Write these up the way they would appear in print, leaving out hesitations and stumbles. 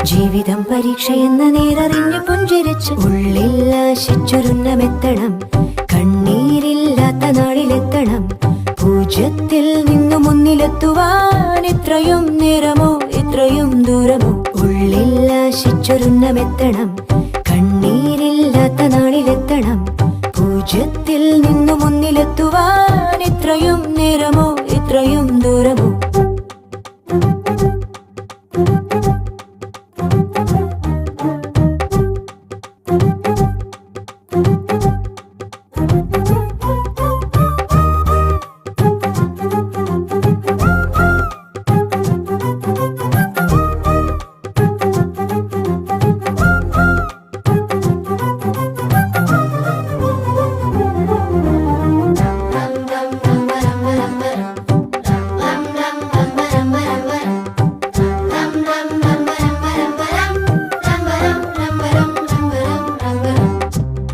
ജീവിതം പരീക്ഷയെന്ന നേരറിഞ്ഞു പുഞ്ചിരിച്ച് ഉള്ളിൽ ആശിച്ചൊരുന്നമെത്തണം. കണ്ണീരില്ലാത്ത നാളിലെത്തണം. പൂജ്യത്തിൽ നിന്നു മുന്നിലെത്തുവാൻ ഇത്രയും നേരമോ ഇത്രയും ദൂരമോ? ഉള്ളിൽ ആശിച്ചൊരുന്നമെത്തണം. കണ്ണീരില്ലാത്ത നാളിലെത്തണം. പൂജ്യത്തിൽ നിന്നു മുന്നിലെത്തുവാൻ ഇത്രയും നേരമോ ഇത്രയും ദൂരമോ?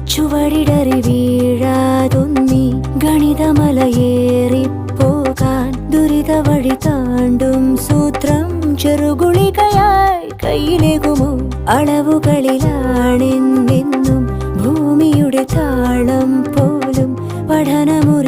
ചുവടിടറി വീഴാതൊന്നി ഗണിതമലയേറിപ്പോകാൻ ദുരിത വഴി താണ്ടും സൂത്രം ചെറുകുളികയായി കയ്യിലേകുമോ? അളവുകളിലാണെന്നെന്നും ഭൂമിയുടെ താളം പോലും പഠനമുറി